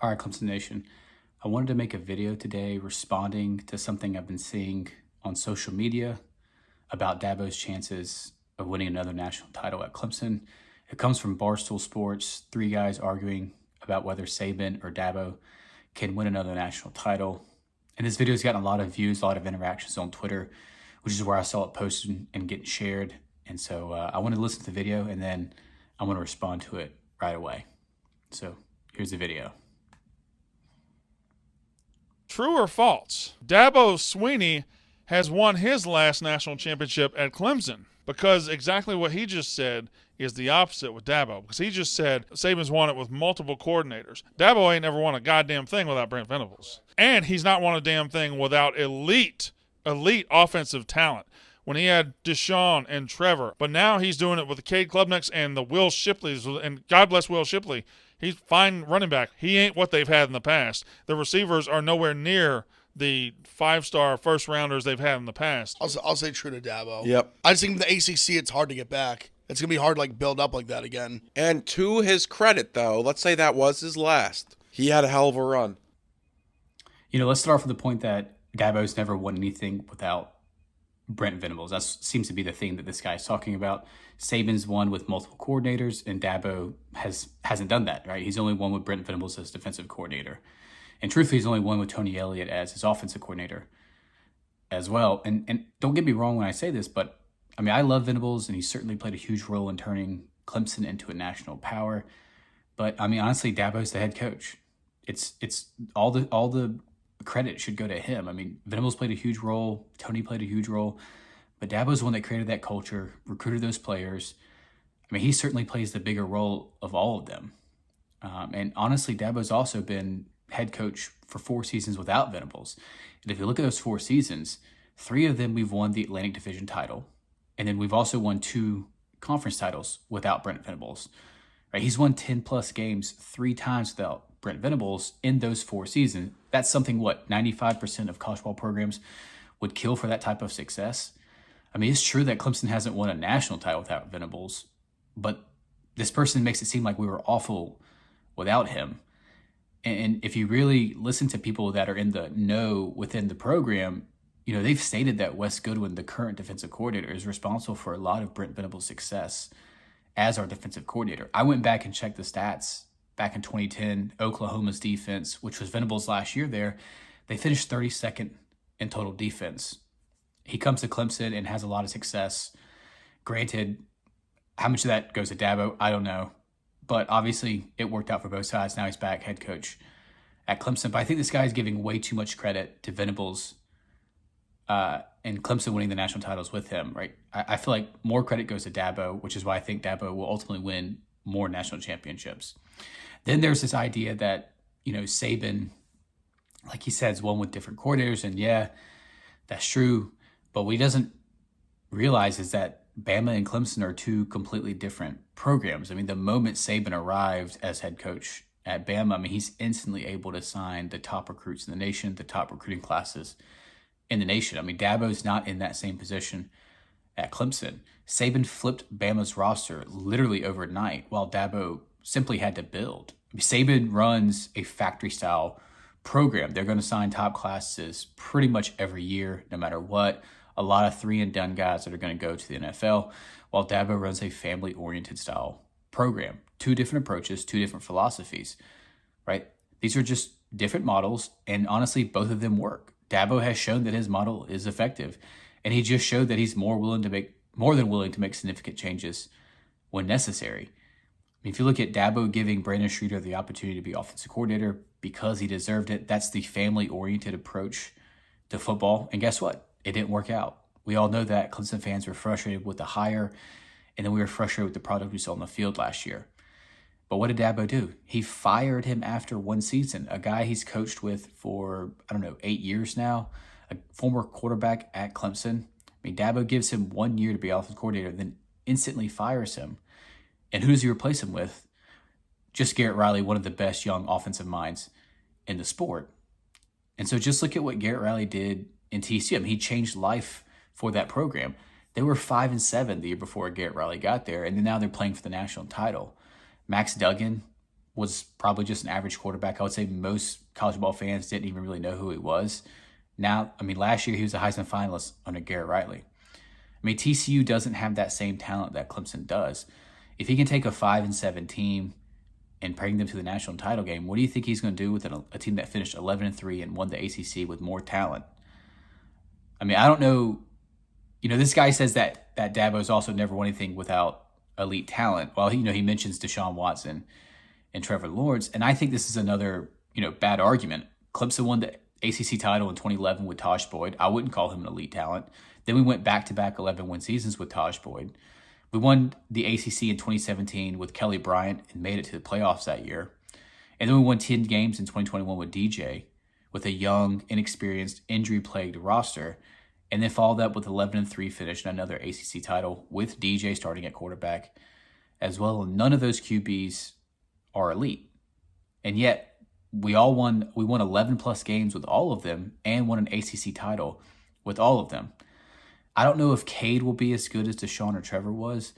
All right, Clemson Nation. I wanted to make a video today responding to something I've been seeing on social media about Dabo's chances of winning another national title at Clemson. It comes from Barstool Sports, 3 guys arguing about whether Saban or Dabo can win another national title. And this video's gotten a lot of views, a lot of interactions on Twitter, which is where I saw it posted and getting shared. And so I wanted to listen to the video and then I want to respond to it right away. So here's the video. True or false? Dabo Swinney has won his last national championship at Clemson, because exactly what he just said is the opposite with Dabo, because he just said Saban's won it with multiple coordinators. Dabo ain't never won a goddamn thing without Brent Venables. And he's not won a damn thing without elite offensive talent. When he had Deshaun and Trevor, but now he's doing it with the Cade Klubniks and the Will Shipleys, and God bless Will Shipley. He's fine running back. He ain't what they've had in the past. The receivers are nowhere near the 5-star first rounders they've had in the past. I'll say true to Dabo. Yep. I just think with the ACC, it's hard to get back. It's going to be hard to build up like that again. And to his credit, though, let's say that was his last. He had a hell of a run. Let's start off with the point that Dabo's never won anything without Brent Venables. That seems to be the thing that this guy is talking about. Saban's won with multiple coordinators, and Dabo hasn't done that, right? He's only won with Brent Venables as defensive coordinator. And truthfully, he's only won with Tony Elliott as his offensive coordinator as well. And don't get me wrong when I say this, but I love Venables, and he certainly played a huge role in turning Clemson into a national power. But honestly, Dabo's the head coach. It's all the credit should go to him. Venables played a huge role. Tony played a huge role. But Dabo's the one that created that culture, recruited those players. He certainly plays the bigger role of all of them. And honestly, Dabo's also been head coach for 4 seasons without Venables. And if you look at those 4 seasons, 3 of them we've won the Atlantic Division title. And then we've also won 2 conference titles without Brent Venables. Right? He's won 10-plus games 3 times without Brent Venables in those 4 seasons. That's something, 95% of college ball programs would kill for that type of success. It's true that Clemson hasn't won a national title without Venables, but this person makes it seem like we were awful without him. And if you really listen to people that are in the know within the program, they've stated that Wes Goodwin, the current defensive coordinator, is responsible for a lot of Brent Venables' success as our defensive coordinator. I went back and checked the stats. Back in 2010, Oklahoma's defense, which was Venables' last year there, they finished 32nd in total defense. He comes to Clemson and has a lot of success. Granted, how much of that goes to Dabo, I don't know. But obviously, it worked out for both sides. Now he's back head coach at Clemson. But I think this guy is giving way too much credit to Venables and Clemson winning the national titles with him, right? I feel like more credit goes to Dabo, which is why I think Dabo will ultimately win more national championships. Then there's this idea that, Saban, like he said, is one with different coordinators. And yeah, that's true. But what he doesn't realize is that Bama and Clemson are 2 completely different programs. The moment Saban arrived as head coach at Bama, he's instantly able to sign the top recruits in the nation, the top recruiting classes in the nation. Dabo's not in that same position at Clemson. Saban flipped Bama's roster literally overnight, while Dabo simply had to build. Saban runs a factory-style program. They're going to sign top classes pretty much every year, no matter what. A lot of 3-and-done guys that are going to go to the NFL, while Dabo runs a family-oriented style program. 2 different approaches, 2 different philosophies, right? These are just different models, and honestly, both of them work. Dabo has shown that his model is effective, and he just showed that he's more than willing to make significant changes when necessary. If you look at Dabo giving Brandon Streeter the opportunity to be offensive coordinator because he deserved it, that's the family-oriented approach to football. And guess what? It didn't work out. We all know that. Clemson fans were frustrated with the hire, and then we were frustrated with the product we saw on the field last year. But what did Dabo do? He fired him after 1 season, a guy he's coached with for, 8 years now, a former quarterback at Clemson. Dabo gives him 1 year to be offensive coordinator, then instantly fires him. And who does he replace him with? Just Garrett Riley, one of the best young offensive minds in the sport. And so just look at what Garrett Riley did in TCU. He changed life for that program. They were 5-7 the year before Garrett Riley got there, and then now they're playing for the national title. Max Duggan, was probably just an average quarterback. I would say most college football fans didn't even really know who he was. Now, I mean, last year he was a Heisman finalist under Garrett Riley. I mean, TCU doesn't have that same talent that Clemson does. If he can take a 5-7 team and bring them to the national title game, what do you think he's going to do with a team that finished 11-3 and won the ACC with more talent? I mean, I don't know. You know, this guy says that Dabo's also never won anything without elite talent. Well, he mentions Deshaun Watson and Trevor Lawrence, and I think this is another, bad argument. Clemson won the ACC title in 2011 with Tosh Boyd. I wouldn't call him an elite talent. Then we went back-to-back 11-win seasons with Tosh Boyd. We won the ACC in 2017 with Kelly Bryant and made it to the playoffs that year. And then we won 10 games in 2021 with DJ, with a young, inexperienced, injury-plagued roster, and then followed up with 11-3 finish and another ACC title with DJ starting at quarterback as well. None of those QBs are elite. And yet, we won 11-plus games with all of them and won an ACC title with all of them. I don't know if Cade will be as good as Deshaun or Trevor was,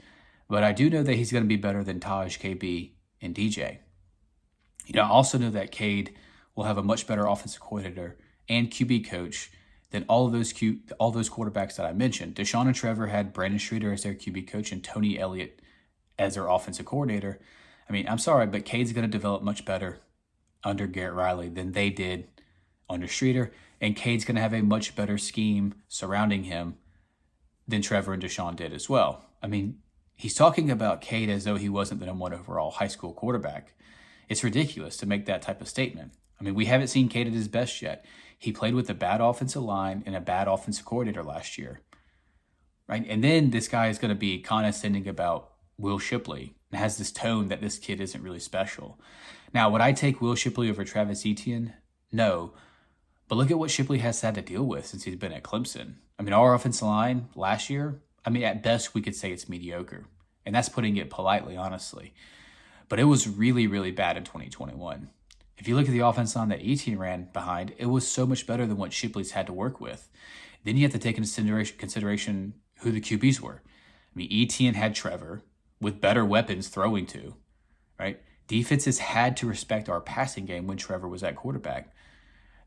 but I do know that he's going to be better than Taj, KB, and DJ. I also know that Cade will have a much better offensive coordinator and QB coach than all those quarterbacks that I mentioned. Deshaun and Trevor had Brandon Streeter as their QB coach and Tony Elliott as their offensive coordinator. I mean, I'm sorry, but Cade's going to develop much better under Garrett Riley than they did under Streeter, and Cade's going to have a much better scheme surrounding him than Trevor and Deshaun did as well. I mean, he's talking about Cade as though he wasn't the #1 overall high school quarterback. It's ridiculous to make that type of statement. I mean, we haven't seen Cade at his best yet. He played with a bad offensive line and a bad offensive coordinator last year, right? And then this guy is going to be condescending about Will Shipley and has this tone that this kid isn't really special. Now, would I take Will Shipley over Travis Etienne? No. But look at what Shipley has had to deal with since he's been at Clemson. I mean, our offensive line last year, at best we could say it's mediocre. And that's putting it politely, honestly. But it was really, really bad in 2021. If you look at the offensive line that Etienne ran behind, it was so much better than what Shipley's had to work with. Then you have to take into consideration who the QBs were. I mean, Etienne had Trevor with better weapons throwing to, right? Defenses had to respect our passing game when Trevor was at quarterback.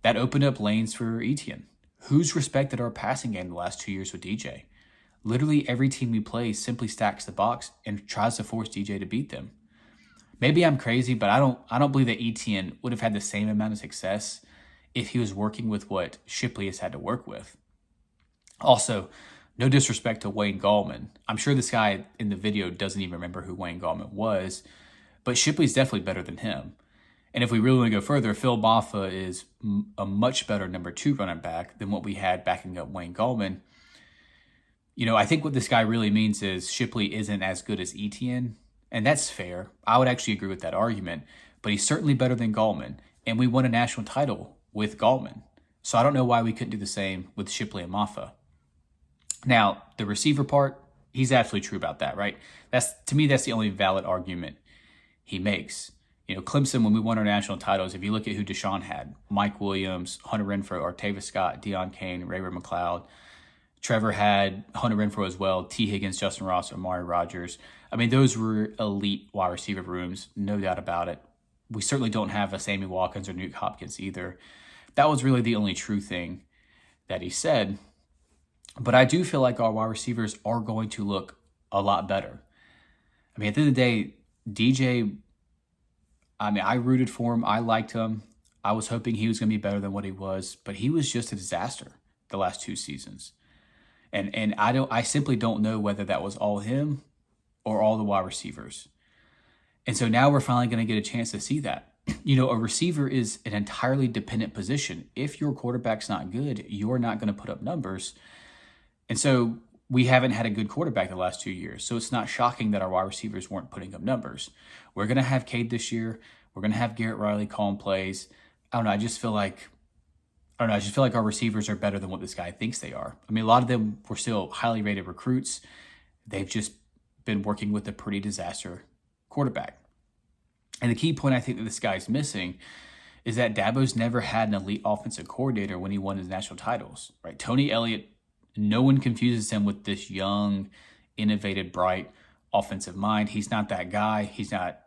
That opened up lanes for Etienne. Who's respected our passing game the last 2 years with DJ? Literally every team we play simply stacks the box and tries to force DJ to beat them. Maybe I'm crazy, but I don't believe that Etienne would have had the same amount of success if he was working with what Shipley has had to work with. Also, no disrespect to Wayne Gallman. I'm sure this guy in the video doesn't even remember who Wayne Gallman was, but Shipley's definitely better than him. And if we really want to go further, Phil Baffa is a much better #2 running back than what we had backing up Wayne Gallman. I think what this guy really means is Shipley isn't as good as Etienne, and that's fair. I would actually agree with that argument, but he's certainly better than Gallman, and we won a national title with Gallman. So I don't know why we couldn't do the same with Shipley and Maffa. Now, the receiver part, he's absolutely true about that, right? To me, that's the only valid argument he makes. Clemson, when we won our national titles, if you look at who Deshaun had, Mike Williams, Hunter Renfrow, Artavis Scott, Deion Kane, Ray-Ray McCloud. Trevor had Hunter Renfrow as well, T. Higgins, Justin Ross, Amari Rogers. Those were elite wide receiver rooms, no doubt about it. We certainly don't have a Sammy Watkins or Nuke Hopkins either. That was really the only true thing that he said. But I do feel like our wide receivers are going to look a lot better. At the end of the day, DJ, I rooted for him. I liked him. I was hoping he was going to be better than what he was, but he was just a disaster the last 2 seasons. And I simply don't know whether that was all him or all the wide receivers. And so now we're finally going to get a chance to see that. A receiver is an entirely dependent position. If your quarterback's not good, you're not going to put up numbers. And so we haven't had a good quarterback the last 2 years. So it's not shocking that our wide receivers weren't putting up numbers. We're going to have Cade this year. We're going to have Garrett Riley calling plays. I don't know. I just feel like our receivers are better than what this guy thinks they are. A lot of them were still highly rated recruits. They've just been working with a pretty disaster quarterback. And the key point I think that this guy's missing is that Dabo's never had an elite offensive coordinator when he won his national titles, right? Tony Elliott, no one confuses him with this young, innovative, bright offensive mind. He's not that guy. He's not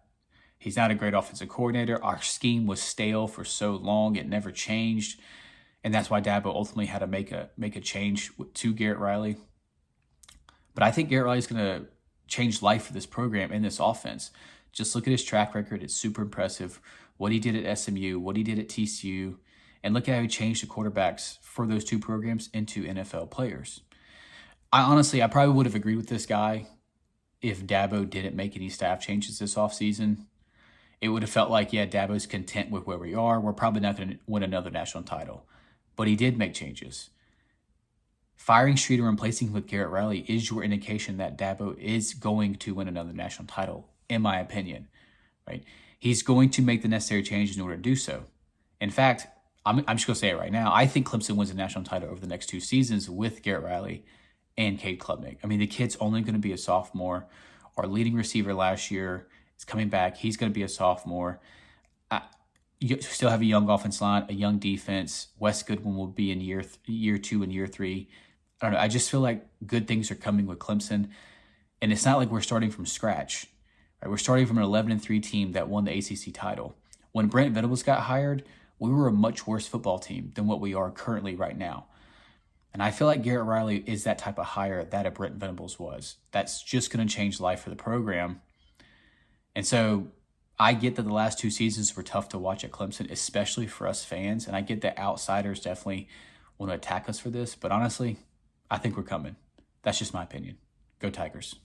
He's not a great offensive coordinator. Our scheme was stale for so long; it never changed, and that's why Dabo ultimately had to make a change to Garrett Riley. But I think Garrett Riley is going to change life for this program and this offense. Just look at his track record; it's super impressive. What he did at SMU, what he did at TCU, and look at how he changed the quarterbacks for those two programs into NFL players. I probably would have agreed with this guy if Dabo didn't make any staff changes this offseason. It would have felt like, yeah, Dabo's content with where we are. We're probably not going to win another national title. But he did make changes. Firing Streeter and replacing him with Garrett Riley is your indication that Dabo is going to win another national title, in my opinion. Right? He's going to make the necessary changes in order to do so. In fact, I'm just going to say it right now. I think Clemson wins a national title over the next 2 seasons with Garrett Riley and Cade Klubnik. I mean, the kid's only going to be a sophomore. Our leading receiver last year is coming back. He's going to be a sophomore. You still have a young offense line, a young defense. Wes Goodwin will be in year 2 and year 3. I don't know. I just feel like good things are coming with Clemson. And it's not like we're starting from scratch. Right? We're starting from an 11-3 team that won the ACC title. When Brent Venables got hired, we were a much worse football team than what we are currently right now. And I feel like Garrett Riley is that type of hire that a Brent Venables was. That's just going to change life for the program. And so I get that the last 2 seasons were tough to watch at Clemson, especially for us fans. And I get that outsiders definitely want to attack us for this. But honestly, I think we're coming. That's just my opinion. Go Tigers.